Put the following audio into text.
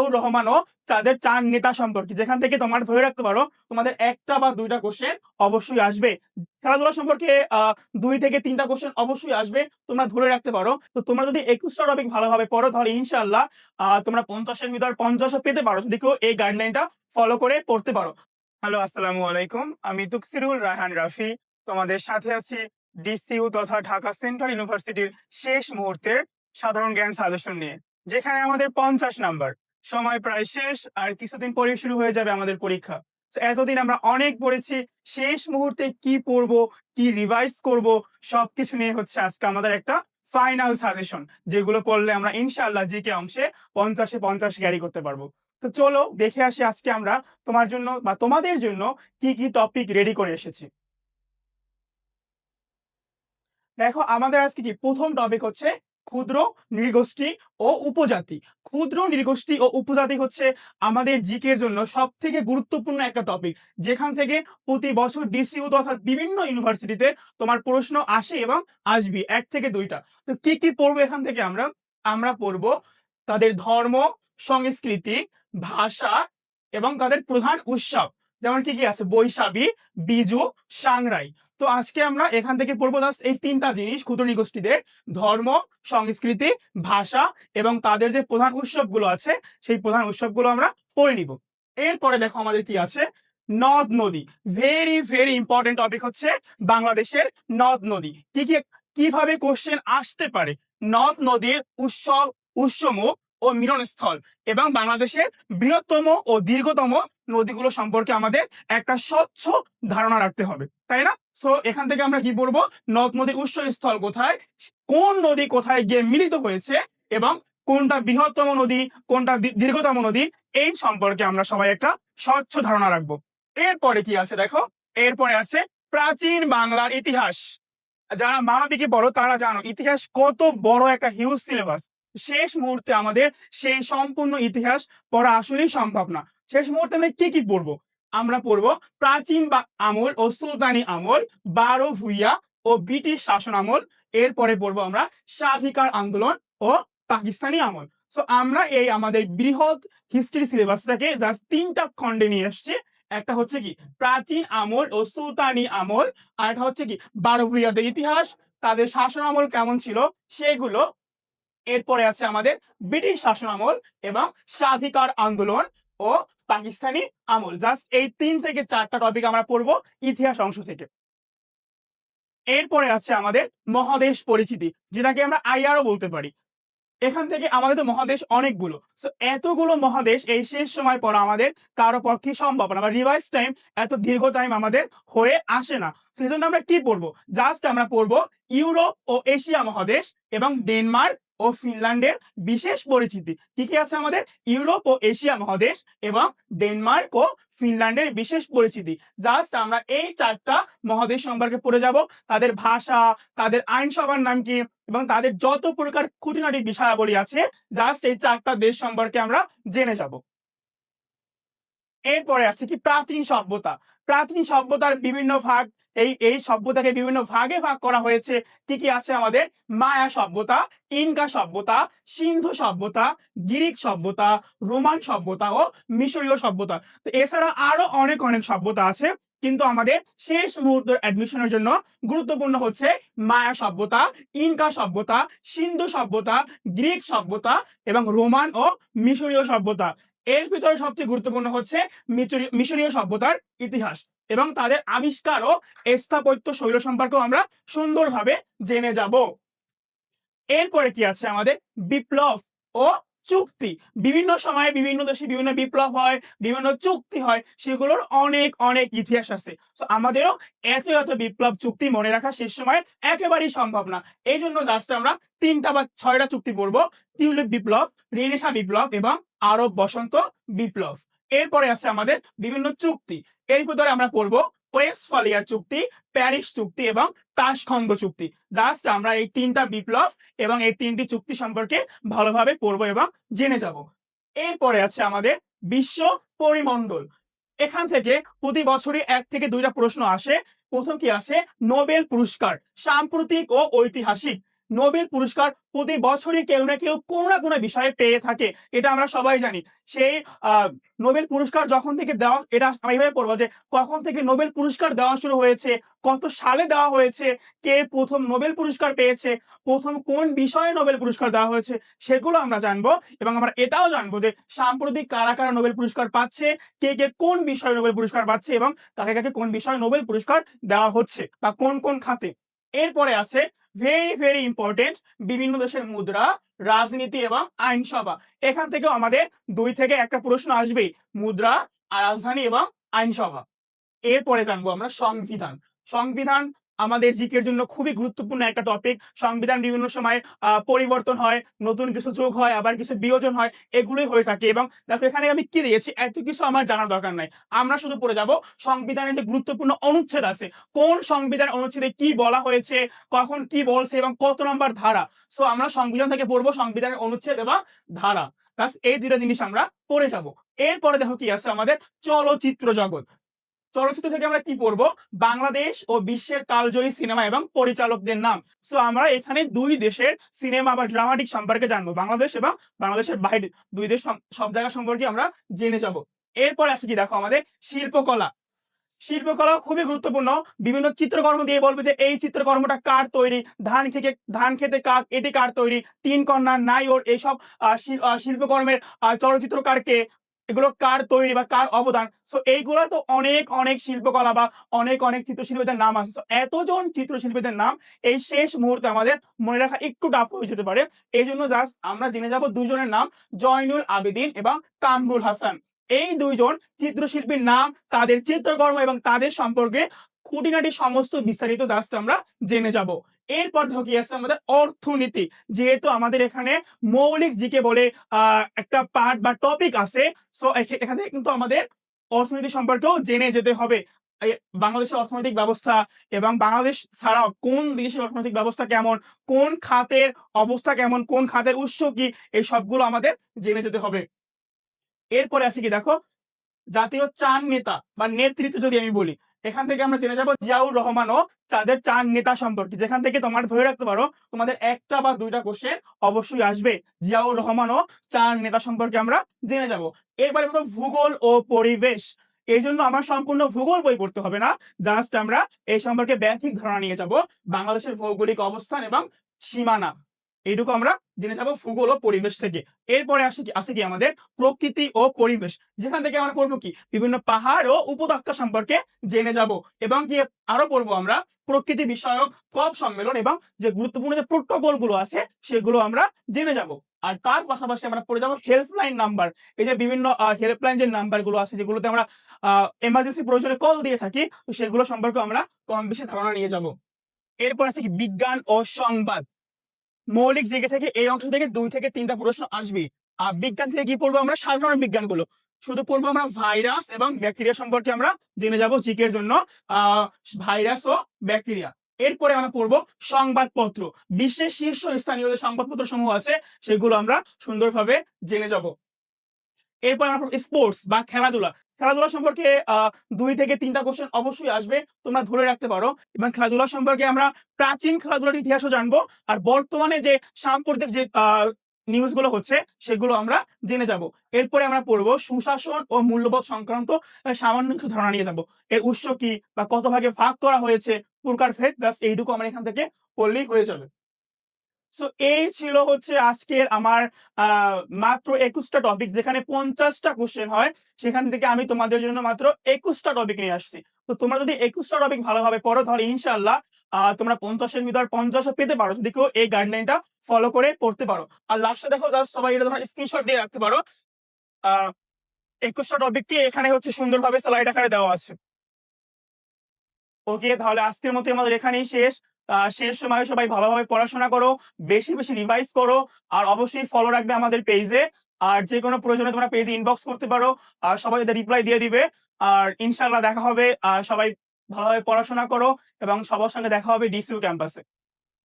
জিয়াউর রহমান ও তাদের 4 নেতা সম্পর্কে, যেখান থেকে তোমরা ধরে রাখতে পারো তোমাদের একটা বা দুইটা কোশ্চেন অবশ্যই আসবে। খেলাধুলা সম্পর্কে 2 থেকে 3টা কোশ্চেন অবশ্যই আসবে, তোমরা ধরে রাখতে পারো। তো তোমরা যদি 21টা টপিক ভালোভাবে পড়ো তাহলে ইনশাআল্লাহ তোমরা 50 এর ভিতর 50ও পেতে পারো, যদি কেউ এই গাইডলাইনটা ফলো করে পড়তে পারো। হ্যালো, আসসালামু আলাইকুম। আমি তুকসিরুল রায়হান রাফি, তোমাদের সাথে আছি ডিসিইউ তথা ঢাকা সেন্ট্রাল ইউনিভার্সিটির শেষ মুহূর্তের সাধারণ জ্ঞান সাজেশন নিয়ে, যেখানে আমাদের 50 নাম্বার। সময় প্রায় শেষ, আর কিছুদিন পরে শুরু হয়ে যাবে আমাদের পরীক্ষা। তো এতদিন আমরা অনেক পড়েছি, শেষ মুহূর্তে কি পড়বো, কি রিভাইজ করব, সবকিছু নিয়ে হচ্ছে আজকে আমাদের একটা ফাইনাল সাজেশন, যেগুলো পড়লে আমরা ইনশাআল্লাহ জিকে অংশে 50-এ 50 ক্যারি করতে পারবো। তো চলো দেখে আসি আজকে আমরা তোমার জন্য বা তোমাদের জন্য কি কি টপিক রেডি করে এসেছি। দেখো, আমাদের আজকে কি প্রথম টপিক হচ্ছে ক্ষুদ্র নৃগোষ্ঠী ও উপজাতি। ক্ষুদ্র নৃগোষ্ঠী ও উপজাতি হচ্ছে আমাদের জিকের জন্য সব থেকে গুরুত্বপূর্ণ একটা টপিক, যেখান থেকে প্রতি বছর ডিসিইউ তথা বিভিন্ন ইউনিভার্সিটিতে তোমার প্রশ্ন আসে এবং আসবে 1 থেকে 2টা। তো কি কি পড়বো এখান থেকে আমরা আমরা পড়বো তাদের ধর্ম, সংস্কৃতি, ভাষা এবং তাদের প্রধান উৎসব, যেমন কি কি আছে বৈশাখী, বিজু, সাংরাই। তো আজকে আমরা এখান থেকে পড়বো জাস্ট এই 3টা জিনিস, ক্ষুদ্র নৃগোষ্ঠীদের ধর্ম, সংস্কৃতি, ভাষা এবং তাদের যে প্রধান উৎসবগুলো আছে সেই প্রধান উৎসবগুলো আমরা পড়ে নিব। এরপরে দেখো আমাদের কি আছে, নদ নদী। ভেরি ভেরি ইম্পর্টেন্ট টপিক হচ্ছে বাংলাদেশের নদ নদী। কি কি কিভাবে কোশ্চেন আসতে পারে, নদ নদীর উৎসব, উৎসমুখ ও মিলনস্থল এবং বাংলাদেশের বৃহত্তম ও দীর্ঘতম নদীগুলো সম্পর্কে আমাদের একটা স্বচ্ছ ধারণা রাখতে হবে, তাই না? সো এখান থেকে আমরা কি পড়বো, নদ নদীর উৎসস্থল কোথায়, কোন নদী কোথায় গিয়ে মিলিত হয়েছে এবং কোনটা বৃহত্তম নদী, কোনটা দীর্ঘতম নদী, এই সম্পর্কে আমরা সবাই একটা স্বচ্ছ ধারণা রাখবো। এরপরে কি আছে দেখো, এরপরে আছে প্রাচীন বাংলার ইতিহাস। যারা মানবিকে পড়ো তারা জানো ইতিহাস কত বড় একটা হিউজ সিলেবাস। শেষ মুহূর্তে আমাদের সেই সম্পূর্ণ ইতিহাস পড়া আসলেই সম্ভব না। শেষ মুহূর্তে আমরা কি কি পড়বো, আমরা পড়বো প্রাচীন আমল ও সুলতানি আমল, 12 ভূঁইয়া ও ব্রিটিশ শাসন আমল। এরপরে পড়বো আমরা স্বাধিকার আন্দোলন ও পাকিস্তানি আমল। সো আমরা এই আমাদের বৃহৎ হিস্ট্রি সিলেবাসটাকে জাস্ট 3টা খণ্ডে নিয়ে এসেছি। একটা হচ্ছে কি প্রাচীন আমল ও সুলতানি আমল, আর একটা হচ্ছে কি 12 ভূঁইয়াদের ইতিহাস, তাদের শাসন আমল কেমন ছিল সেগুলো। এরপরে আছে আমাদের ব্রিটিশ শাসন আমল এবং স্বাধিকার আন্দোলন ও পাকিস্তানি আমল। জাস্ট এই 3 থেকে 4টা টপিক আমরা পড়বো ইতিহাস অংশ থেকে। এরপরে আছে আমাদের মহাদেশ পরিচিতি, যেটাকে আমরা আইআরও বলতে পারি। এখান থেকে আমাদের তো মহাদেশ অনেকগুলো, সো এতগুলো মহাদেশ এই শেষ সময় পড়া আমাদের কারো পক্ষে সম্ভব না, বা রিভাইজ টাইম এত দীর্ঘ টাইম আমাদের হয়ে আসে না। সেই জন্য আমরা কি পড়বো, জাস্ট আমরা পড়বো ইউরোপ ও এশিয়া মহাদেশ এবং ডেনমার্ক ও ফিনল্যান্ডের বিশেষ পরিচিতি। কি কি আছে আমাদের, ইউরোপ ও এশিয়া মহাদেশ এবং ডেনমার্ক ও ফিনল্যান্ডের বিশেষ পরিচিতি। জাস্ট আমরা এই 4টা মহাদেশ সম্পর্কে পড়ে যাব, তাদের ভাষা, তাদের আইনসভার নাম কি এবং তাদের যত প্রকার খুঁটিনাটি বিষয়াবলী আছে, জাস্ট এই 4টা দেশ সম্পর্কে আমরা জেনে যাব। এরপরে আছে কি প্রাচীন সভ্যতা। প্রাচীন সভ্যতার বিভিন্ন ভাগ, এই সভ্যতাকে বিভিন্ন ভাগে ভাগ করা হয়েছে। কি কি আছে আমাদের, মায়া সভ্যতা, ইনকা সভ্যতা, সিন্ধু সভ্যতা, গ্রিক সভ্যতা, রোমান সভ্যতা ও মিশরীয় সভ্যতা। তো এছাড়া আরো অনেক অনেক সভ্যতা আছে, কিন্তু আমাদের শেষ মুহূর্তের অ্যাডমিশনের জন্য গুরুত্বপূর্ণ হচ্ছে মায়া সভ্যতা, ইনকা সভ্যতা, সিন্ধু সভ্যতা, গ্রিক সভ্যতা এবং রোমান ও মিশরীয় সভ্যতা। এর ভিতরে সবচেয়ে গুরুত্বপূর্ণ হচ্ছে মিশরীয় সভ্যতার ইতিহাস এবং তাদের আবিষ্কার ও স্থাপত্য শৈল সম্পর্কেও আমরা সুন্দরভাবে জেনে যাব। এরপরে কি আছে আমাদের বিপ্লব ও চুক্তি। বিভিন্ন সময়ে বিভিন্ন দেশে বিভিন্ন বিপ্লব হয়, বিভিন্ন চুক্তি হয়, সেগুলোর অনেক অনেক ইতিহাস আছে। তো আমাদেরও এত এত বিপ্লব চুক্তি মনে রাখা শেষ সময় একেবারেই সম্ভব না। এই জন্য জাস্ট আমরা 3টা বা 6টা চুক্তি পড়বো, টিউলিপ বিপ্লব, রেনেসাঁ বিপ্লব এবং আরব বসন্ত বিপ্লব। এরপরে আছে আমাদের বিভিন্ন চুক্তি। এর ভিতরে আমরা পড়বো ওয়েস্টফালিয়ার চুক্তি, প্যারিস চুক্তি এবং তাশখন্দ চুক্তি। জাস্ট আমরা এই 3টা বিপ্লব এবং এই 3টি চুক্তি সম্পর্কে ভালোভাবে পড়বো এবং জেনে যাব। এরপরে আছে আমাদের বিশ্ব পরিমণ্ডল। এখান থেকে প্রতি বছরই 1 থেকে 2টা প্রশ্ন আসে। প্রথম কি আছে, নোবেল পুরস্কার সাম্প্রতিক ও ঐতিহাসিক। নোবেল পুরস্কার প্রতি বছরই কেউ না কেউ কোনো না কোনো বিষয়ে পেয়ে থাকে, এটা আমরা সবাই জানি। সেই নোবেল পুরস্কার যখন থেকে দেওয়া, এটা আমি এভাবে পড়বো যে কখন থেকে নোবেল পুরস্কার দেওয়া শুরু হয়েছে, কত সালে দেওয়া হয়েছে, কে প্রথম নোবেল পুরস্কার পেয়েছে, প্রথম কোন বিষয়ে নোবেল পুরস্কার দেওয়া হয়েছে, সেগুলো আমরা জানবো। এবং আমরা এটাও জানবো যে সাম্প্রতিক কারা কারা নোবেল পুরস্কার পাচ্ছে, কে কে কোন বিষয়ে নোবেল পুরস্কার পাচ্ছে এবং কাকে কাকে কোন বিষয়ে নোবেল পুরস্কার দেওয়া হচ্ছে বা কোন কোন খাতে। এরপরে আছে ভেরি ভেরি ইম্পর্টেন্ট বিভিন্ন দেশের মুদ্রা, রাজনীতি এবং আইনসভা। এখান থেকেও আমাদের 2 থেকে একটা প্রশ্ন আসবেই, মুদ্রা, রাজধানী এবং আইনসভা। এরপরে জানবো আমরা সংবিধান। সংবিধান আমাদের জিকের জন্য খুবই গুরুত্বপূর্ণ একটা টপিক। সংবিধান বিভিন্ন সময় পরিবর্তন হয়, নতুন কিছু যোগ হয়, আবার কিছু বিয়োজন হয়, এগুলোই হয়ে থাকে। এবং দেখো এখানে আমি কি দিয়েছি, এত কিছু আমার জানার দরকার নাই, আমরা শুধু পড়ে যাব সংবিধানের যে গুরুত্বপূর্ণ অনুচ্ছেদ আছে, কোন সংবিধান অনুচ্ছেদে কি বলা হয়েছে, কখন কি বলছে এবং কত নম্বর ধারা। সো আমরা সংবিধান থেকে পড়বো সংবিধানের অনুচ্ছেদ এবং ধারা, ব্যাস এই দুইটা জিনিস আমরা পড়ে যাব। এরপরে দেখো কি আছে আমাদের চলচ্চিত্র জগৎ। চলচ্চিত্র থেকে আমরা কি পড়বো, বাংলাদেশ ও বিশ্বের কালজয়ী সিনেমা এবং পরিচালকদের নাম। সো আমরা এখানে 2 দেশের সিনেমা বা ড্রামাটিক সম্পর্কে জানবো, বাংলাদেশ এবং বাংলাদেশের বাইরে 2 দেশ, সব জায়গা সম্পর্কে আমরা জেনে যাব। এরপর আছে কি দেখো আমাদের শিল্পকলা। শিল্পকলা খুবই গুরুত্বপূর্ণ, বিভিন্ন চিত্রকর্ম দিয়ে বলবে যে এই চিত্রকর্মটা কার তৈরি, ধান খেতে কাক, এটি কার তৈরি, 3 কন্যা, নাইওর, এইসব শিল্পকর্মের চলচ্চিত্রকার কে, এগুলো কার তৈরি বা কার অবদান। সো এইগুলো তো অনেক অনেক শিল্পকলা বা অনেক অনেক চিত্রশিল্পীদের নাম আছে। এতজন চিত্রশিল্পীদের নাম এই শেষ মুহূর্তে আমাদের মনে রাখা একটু টাফ হয়ে যেতে পারে। এই জন্য জাস্ট আমরা জেনে যাব 2 জনের নাম, জয়নুল আবেদিন এবং কামরুল হাসান। এই 2 জন চিত্রশিল্পীর নাম, তাদের চিত্রকর্ম এবং তাদের সম্পর্কে খুঁটিনাটি সমস্ত বিস্তারিত জাস্ট আমরা জেনে যাব। এরপর দেখো কি আছে আমাদের অর্থনীতি। যেহেতু আমাদের এখানে মৌলিক জিকে বলে একটা পার্ট বা টপিক আছে, সো এখান থেকে কিন্তু আমাদের অর্থনীতি সম্পর্কেও জেনে যেতে হবে। বাংলাদেশের অর্থনৈতিক ব্যবস্থা এবং বাংলাদেশ ছাড়াও কোন দেশের অর্থনৈতিক ব্যবস্থা কেমন, কোন খাতের অবস্থা কেমন, কোন খাতের উৎস কি, এই সবগুলো আমাদের জেনে যেতে হবে। এরপরে আছে কি দেখো জাতীয় চার নেতা বা নেতৃত্ব যদি আমি বলি, এখান থেকে আমরা জেনে যাব জিয়াউর রহমান ও তাদের চার নেতা সম্পর্কে, যেখান থেকে তোমার ধরে রাখতে পারো তোমাদের একটা বা দুইটা কোশ্চেন অবশ্যই আসবে, জিয়াউর রহমান ও চার নেতা সম্পর্কে আমরা জেনে যাব। এরপরে আমরা ভূগোল ও পরিবেশ। এই জন্য আমার সম্পূর্ণ ভূগোল বই পড়তে হবে না, জাস্ট আমরা এই সম্পর্কে বেসিক ধারণা নিয়ে যাব, বাংলাদেশের ভৌগোলিক অবস্থান এবং সীমানা, এইটুকু আমরা জেনে যাবো ভূগোল ও পরিবেশ থেকে। এরপরে আছে কি আমাদের প্রকৃতি ও পরিবেশ, যেখান থেকে আমরা পড়বো কি বিভিন্ন পাহাড় ও উপত্যকা সম্পর্কে জেনে যাব। এবং কি আরো পড়বো আমরা প্রকৃতি বিষয়ক কপ সম্মেলন এবং যে গুরুত্বপূর্ণ যে প্রোটোকল গুলো আছে সেগুলো আমরা জেনে যাব। আর তার পাশাপাশি আমরা পড়ে যাবো হেল্পলাইন নাম্বার। এই যে বিভিন্ন হেল্পলাইন যে নাম্বার গুলো আছে, যেগুলোতে আমরা এমার্জেন্সি প্রয়োজনে কল দিয়ে থাকি, সেগুলো সম্পর্কে আমরা কম বেশি ধারণা নিয়ে যাব। এরপর আছে কি বিজ্ঞান ও সংবাদ। মৌলিক জিকে থেকে এই অংশ থেকে 2 থেকে 3টা প্রশ্ন আসবে। আর বিজ্ঞান থেকে কি পড়বো আমরা, সাধারণ বিজ্ঞানগুলো শুধু পড়বো আমরা, ভাইরাস এবং ব্যাকটেরিয়া সম্পর্কে আমরা জেনে যাব জিকের জন্য, ভাইরাস ও ব্যাকটেরিয়া। এরপরে আমরা পড়বো সংবাদপত্র, বিশ্বের শীর্ষ স্থানীয় যে সংবাদপত্র সমূহ আছে সেগুলো আমরা সুন্দরভাবে জেনে যাব। এরপর আমরা স্পোর্টস বা খেলাধুলা। খেলাধুলা সম্পর্কে 2 থেকে 3টা কোশ্চেন অবশ্যই আসবে, তোমরা ধরে রাখতে পারো। এবং খেলাধুলা সম্পর্কে আমরা প্রাচীন খেলাধুলার ইতিহাসও জানবো, আর বর্তমানে যে সাম্প্রতিক যে নিউজ গুলো হচ্ছে সেগুলো আমরা জেনে যাব। এরপরে আমরা পড়বো সুশাসন ও মূল্যবোধ সংক্রান্ত সামান্য কিছু ধারণা নিয়ে যাব, এর উৎস কি বা কত ভাগে ভাগ করা হয়েছে, প্রকার ভেদ, এইটুকু আমরা এখান থেকে পড়লেই হয়ে যাবে। সো এই ছিল হচ্ছে আজকের আমার মাত্র 21টা টপিক, যেখানে 50টা কোশ্চেন হয়, সেখান থেকে আমি তোমাদের জন্য মাত্র 21টা টপিক নিয়ে আসছি। তো তোমরা যদি 21টা টপিক ভালোভাবে পড়ো, তাহলে ইনশাআল্লাহ তোমরা 50-এর ভিতর 50ও পেতে পারো, যদি কেউ এই গাইডলাইনটা ফলো করে পড়তে পারো। আর লাস্টে দেখো জাস্ট সবাই এটা তোমরা স্ক্রিনশট দিয়ে রাখতে পারো। 21টা টপিকটি এখানে হচ্ছে সুন্দরভাবে স্লাইড আকারে দেওয়া আছে। ওকে, তাহলে আজকের মতো আমাদের এখানেই শেষ। শেষ সময়ে সবাই ভালোভাবে পড়াশোনা করো, বেশি বেশি রিভাইজ করো, আর অবশ্যই ফলো রাখবে আমাদের পেজে। আর যে কোনো প্রয়োজনে তোমরা পেজে ইনবক্স করতে পারো, আর সবাই এদের রিপ্লাই দিয়ে দিবে। আর ইনশাআল্লাহ দেখা হবে, সবাই ভালোভাবে পড়াশোনা করো এবং সবার সঙ্গে দেখা হবে ডিসিউ ক্যাম্পাসে।